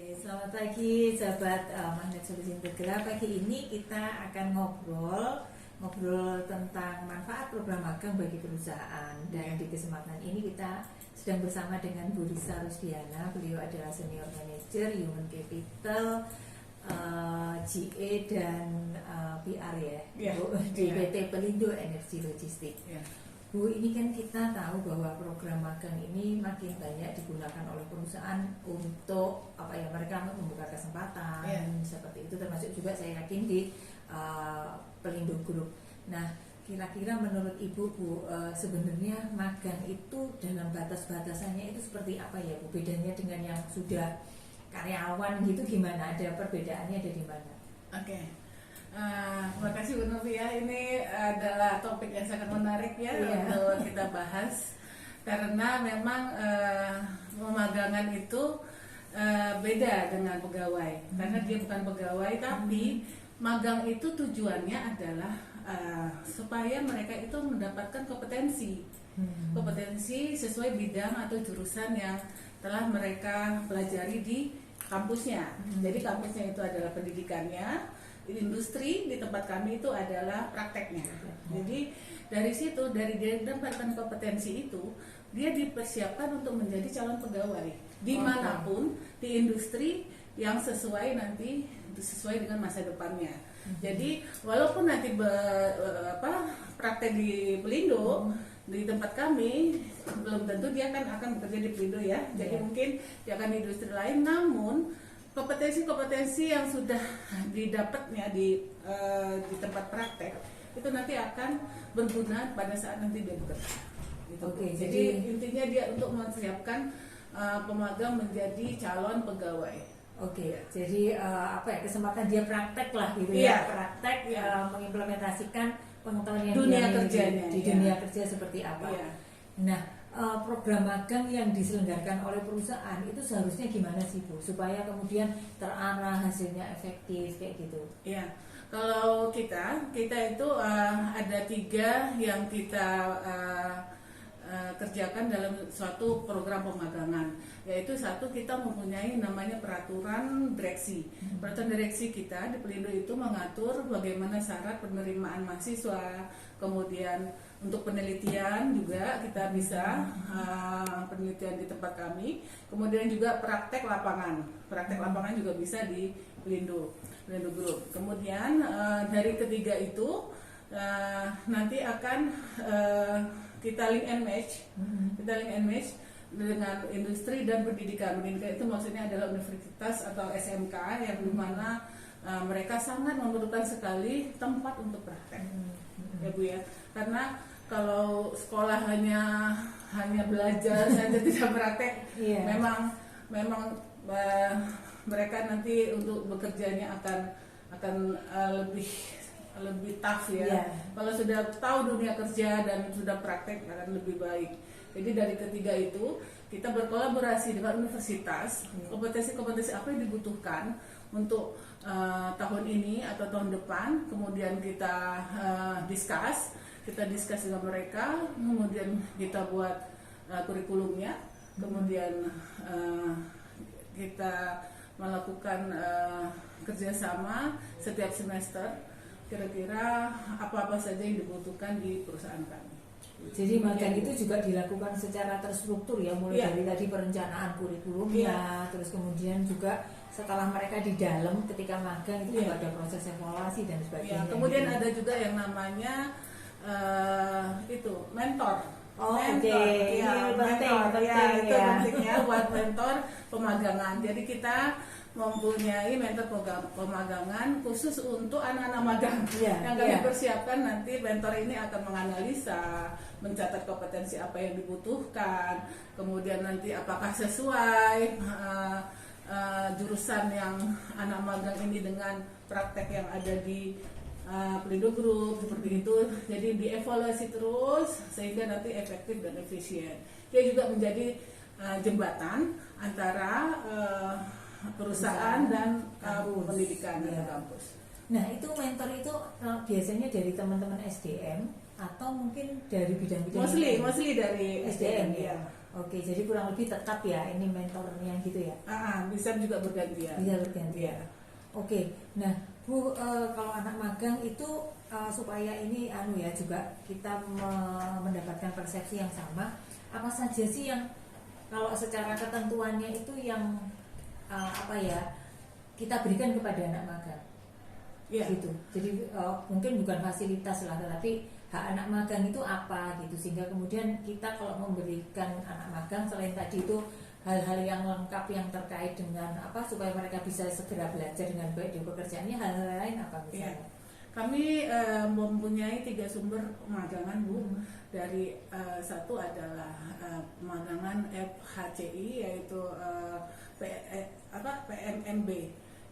Selamat pagi sahabat Magnet Solusi Integral. Pagi ini kita akan ngobrol tentang manfaat program magang bagi perusahaan. Dan di kesempatan ini kita sedang bersama dengan Bu Risa Rusdiana. Beliau adalah Senior Manager Human Capital, GA dan PR Bu, di PT Pelindo Energi Logistik. Bu, ini kan kita tahu bahwa program magang ini makin banyak digunakan oleh perusahaan untuk mereka membuka kesempatan seperti itu, termasuk juga saya yakin di Pelindo Group. Nah, kira-kira menurut Ibu, Bu, sebenarnya magang itu dalam batas-batasannya itu seperti apa ya, Bu? Bedanya dengan yang sudah karyawan gitu gimana? Ada perbedaannya ada di mana? Oke. Terima kasih Bu Novi ya. Ini adalah topik yang sangat menarik ya untuk kita bahas, karena memang pemagangan itu beda dengan pegawai, karena dia bukan pegawai, tapi magang itu tujuannya adalah supaya mereka itu mendapatkan kompetensi sesuai bidang atau jurusan yang telah mereka pelajari di kampusnya. Jadi kampusnya itu adalah pendidikannya, industri di tempat kami itu adalah prakteknya. Jadi dari situ, dari dia mendapatkan kompetensi itu, dia dipersiapkan untuk menjadi calon pegawai dimanapun di industri yang sesuai dengan masa depannya. Jadi walaupun nanti praktek di Pelindo, di tempat kami belum tentu dia akan bekerja di Pelindo ya. Jadi mungkin dia akan di industri lain, namun kompetensi yang sudah didapatnya di tempat praktek itu nanti akan berguna pada saat nanti dia bekerja. Gitu. Jadi intinya dia untuk mempersiapkan pemagang menjadi calon pegawai. Jadi kesempatan dia praktek lah gitu praktek mengimplementasikan pengetahuan yang dunia kerjanya di dunia kerja seperti apa. Nah, program magang yang diselenggarakan oleh perusahaan itu seharusnya gimana sih, Bu, supaya kemudian terarah, hasilnya efektif kayak gitu? Kalau kita itu ada 3 yang kita kerjakan dalam suatu program pemagangan, yaitu satu, kita mempunyai namanya peraturan direksi. Peraturan direksi kita di Pelindo itu mengatur bagaimana syarat penerimaan mahasiswa, kemudian untuk penelitian juga kita bisa penelitian di tempat kami, kemudian juga praktek lapangan juga bisa di Pelindo Group. Kemudian dari ketiga itu nanti akan kita link and match dengan industri dan pendidikan. Pendidikan itu maksudnya adalah universitas atau SMK yang dimana mereka sangat memerlukan sekali tempat untuk praktek, ya Bu ya. Karena kalau sekolah hanya belajar saja tidak praktek, memang mereka nanti untuk bekerjanya akan lebih tough ya. Kalau sudah tahu dunia kerja dan sudah praktek akan lebih baik. Jadi dari ketiga itu kita berkolaborasi dengan universitas, kompetensi apa yang dibutuhkan untuk tahun ini atau tahun depan, kemudian kita discuss dengan mereka, kemudian kita buat kurikulumnya, kemudian kita melakukan kerjasama setiap semester, kira-kira apa saja yang dibutuhkan di perusahaan kami. Jadi magang itu juga dilakukan secara terstruktur ya, mulai dari tadi perencanaan kurikulumnya, terus kemudian juga setelah mereka di dalam ketika magang itu juga ada proses evaluasi dan sebagainya. Kemudian ada juga yang namanya mentor. Pentingnya buat mentor pemagangan. Jadi kita mempunyai mentor pemagangan khusus untuk anak-anak magang yang kami persiapkan. Nanti mentor ini akan menganalisa, mencatat kompetensi apa yang dibutuhkan, kemudian nanti apakah sesuai jurusan yang anak magang ini dengan praktek yang ada di Pelindo Group seperti itu. Jadi dievaluasi terus sehingga nanti efektif dan efisien. Dia juga menjadi jembatan antara perusahaan dan pendidikan dan kampus. Nah, itu mentor itu biasanya dari teman-teman SDM atau mungkin dari bidang-bidang mostly dari SDM ya. Oke, jadi kurang lebih tetap ya ini mentornya gitu ya. Bisa juga bergantian. Bisa bergantian. Iya. Oke, nah Bu, kalau anak magang itu supaya ini ya juga kita mendapatkan persepsi yang sama, apa saja sih yang kalau secara ketentuannya itu yang kita berikan kepada anak magang? Gitu. Jadi mungkin bukan fasilitas lah, tetapi hak anak magang itu apa gitu, sehingga kemudian kita kalau memberikan anak magang selain tadi itu hal-hal yang lengkap yang terkait dengan supaya mereka bisa segera belajar dengan baik di pekerjaannya, hal-hal lain apa misalnya? Kami mempunyai 3 sumber pemagangan Bu. Dari satu adalah pemagangan FHCI, yaitu PMMB.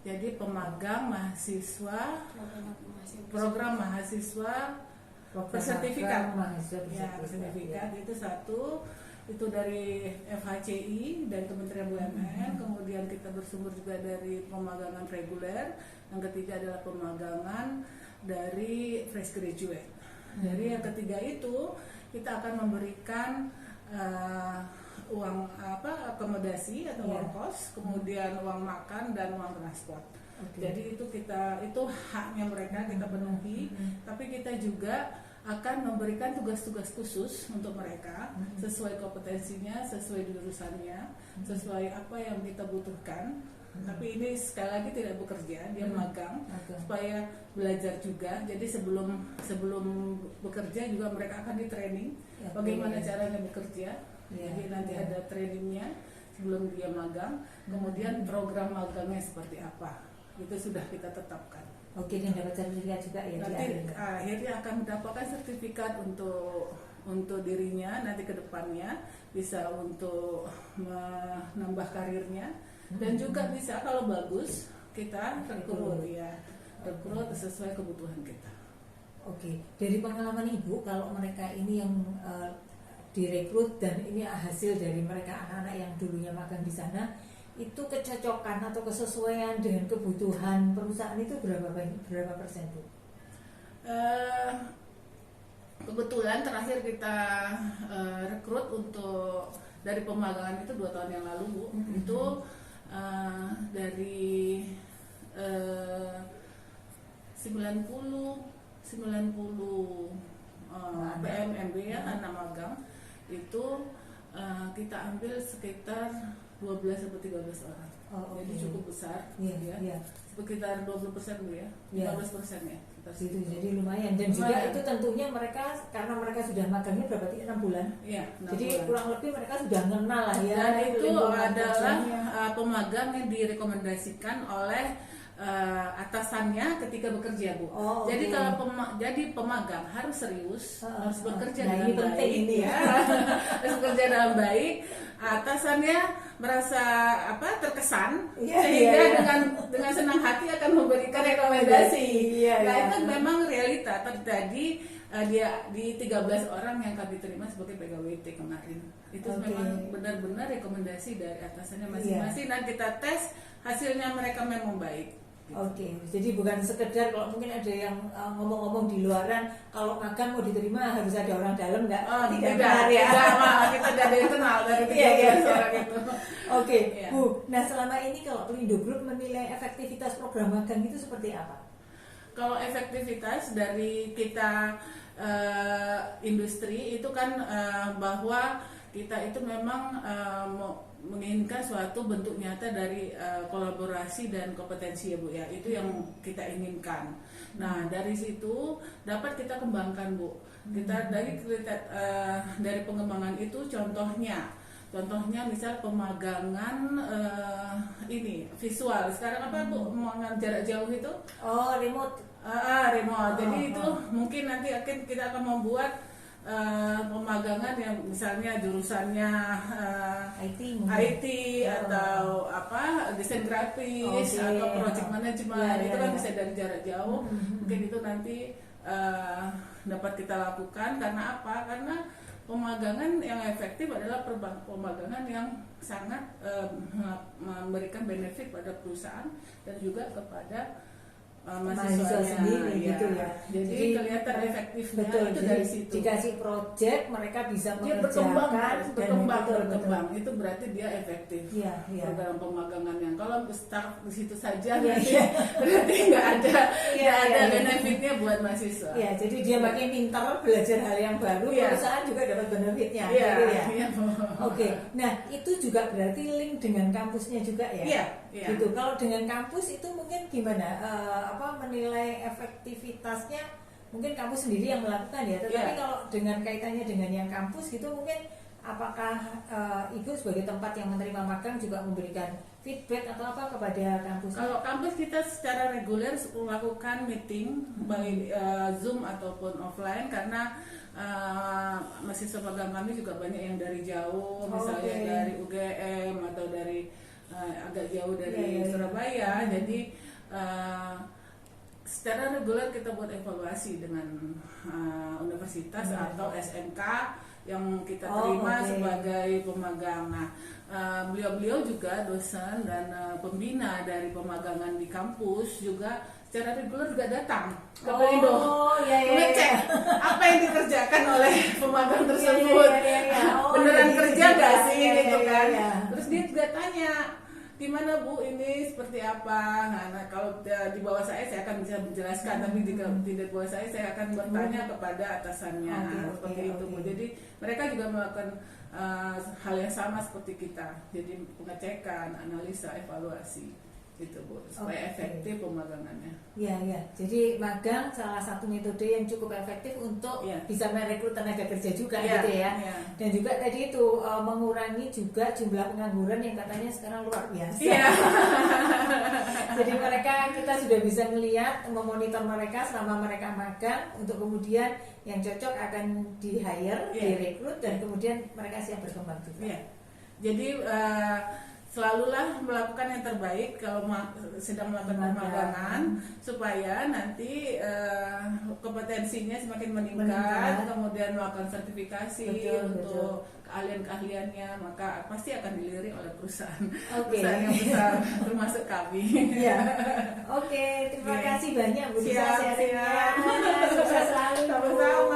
Jadi pemagang mahasiswa program mahasiswa bersertifikat. Bersertifikat itu satu, itu dari FHCI dan Kementerian BUMN. Kemudian kita bersumber juga dari pemagangan reguler. Yang ketiga adalah pemagangan dari fresh graduate. Jadi yang ketiga itu kita akan memberikan uang akomodasi atau uang kos, kemudian uang makan dan uang transport. Jadi itu haknya mereka kita penuhi, tapi kita juga akan memberikan tugas-tugas khusus untuk mereka sesuai kompetensinya, sesuai jurusannya, sesuai apa yang kita butuhkan. Tapi ini sekali lagi tidak bekerja, dia magang supaya belajar juga. Jadi sebelum bekerja juga mereka akan di training bagaimana caranya bekerja. Jadi nanti ada trainingnya sebelum dia magang. Kemudian program magangnya seperti apa, itu sudah kita tetapkan. Oke, dan dapat sertifikat juga ya. Nanti akhirnya akan mendapatkan sertifikat untuk dirinya nanti ke depannya, bisa untuk menambah karirnya, dan juga bisa kalau bagus kita rekrut sesuai kebutuhan kita. Oke, dari pengalaman Ibu, kalau mereka ini yang direkrut dan ini hasil dari mereka anak-anak yang dulunya magang di sana, itu kecocokan atau kesesuaian dengan kebutuhan perusahaan itu berapa persen Bu? Kebetulan terakhir kita rekrut untuk dari pemagangan itu 2 tahun yang lalu Bu. Itu dari 90 PMMB ya, anak magang itu kita ambil sekitar 12 sampai 13 orang. Jadi cukup besar, sekitar 20% Bu ya, 15% ya. Gitu, jadi lumayan. Dan juga itu tentunya mereka, karena mereka sudah magangnya berapa? 6 bulan. Jadi kurang lebih mereka sudah mengenal lah ya. Dan itu adalah pemagang yang direkomendasikan oleh atasannya ketika bekerja Bu. Jadi kalau pemagang harus serius, harus bekerja dengan baik. Ini ya. Harus bekerja dengan baik. Atasannya merasa terkesan, sehingga dengan senang hati akan memberikan rekomendasi. Itu memang realita terjadi. Dia di 13 orang yang kami terima sebagai PKWT kemarin. Itu memang benar-benar rekomendasi dari atasannya masing-masing, dan kita tes hasilnya mereka memang baik. Jadi bukan sekedar kalau mungkin ada yang ngomong-ngomong di luaran, kalau magang mau diterima harus ada orang dalam, tidak benar ya. Kita tidak ada yang kenal dari 13 orang itu. Bu, nah selama ini kalau Pelindo Group menilai efektivitas program magang itu seperti apa? Kalau efektivitas dari kita industri itu kan bahwa kita itu memang menginginkan suatu bentuk nyata dari kolaborasi dan kompetensi ya Bu ya, itu yang kita inginkan. Nah dari situ dapat kita kembangkan Bu. Kita dari pengembangan itu contohnya misal pemagangan ini visual. Sekarang apa Bu, pemagangan jarak jauh itu? Remote. Remote. Jadi itu mungkin nanti kita akan membuat pemagangan yang misalnya jurusannya IT atau desain grafis atau project management, itu kan bisa dari jarak jauh. Mungkin itu nanti dapat kita lakukan. Karena apa? Karena pemagangan yang efektif adalah pemagangan yang sangat memberikan benefit pada perusahaan dan juga kepada mahasiswa sendiri gitu ya. Jadi kelihatan efektifnya betul, itu jadi dari situ. dikasih project mereka bisa Dia mengerjakan berkembang itu berarti dia efektif. Iya, iya. Program pemagangannya. Kalau start di situ saja Iya, berarti, iya. berarti nggak ada Iya, iya. benefitnya buat mahasiswa. Ya, jadi dia makin pintar belajar hal yang baru, Iya. perusahaan juga dapat benefitnya. Iya, gitu ya. iya. Oke, nah itu juga berarti link dengan kampusnya juga ya. Iya, iya. Gitu. Kalau dengan kampus itu mungkin gimana? Menilai efektivitasnya mungkin kampus sendiri yang melakukan ya. Tetapi Iya. kalau dengan kaitannya dengan yang kampus gitu mungkin apakah Ibu sebagai tempat yang menerima magang juga memberikan feedback atau apa kepada kampus? Kalau kampus kita secara reguler melakukan meeting baik Zoom ataupun offline karena mahasiswa magang kami juga banyak yang dari jauh, misalnya Oke. dari UGM atau dari agak jauh dari Iya. Surabaya. Jadi secara reguler kita buat evaluasi dengan universitas atau SMK yang kita terima oke. sebagai pemagang. Nah, beliau-beliau juga dosen dan pembina dari pemagangan di kampus juga secara reguler juga datang ke Pelindo iya, iya, ngecek iya. apa yang dikerjakan oleh pemagang Iya, tersebut. iya, iya, iya. Oh, Beneran jadi kerja gitu nggak ya. sih Iya, gitu iya, kan? iya. Terus dia juga tanya gimana Bu ini seperti apa. Nah, kalau di bawah saya akan bisa menjelaskan, tapi jika tidak di bawah saya akan bertanya kepada atasannya. Oke, Seperti oke, itu Bu. oke. Jadi mereka juga melakukan hal yang sama seperti kita. Jadi pengecekan, analisa, evaluasi gitu Bu, supaya Oke. efektif pemagangannya. Ya, ya. Jadi magang salah satu metode yang cukup efektif untuk Iya. bisa merekrut tenaga kerja juga Iya, gitu ya. iya. Dan juga tadi itu mengurangi juga jumlah pengangguran yang katanya sekarang luar biasa. Iya. Jadi mereka kita sudah bisa melihat, memonitor mereka selama mereka magang untuk kemudian yang cocok akan di hire, Iya. direkrut dan kemudian mereka siap berkembang juga. Iya. Jadi selalulah melakukan yang terbaik kalau sedang melakukan pemagangan supaya nanti kompetensinya semakin meningkat, kemudian melakukan sertifikasi Betul, untuk keahlian-keahliannya, maka pasti akan dilirik oleh perusahaan Oke. perusahaan yang besar termasuk kami. Iya. Oke, terima Oke. kasih banyak Bu Lisa Siap, sharingnya. siap. Sukses selalu Bu. Sama-sama.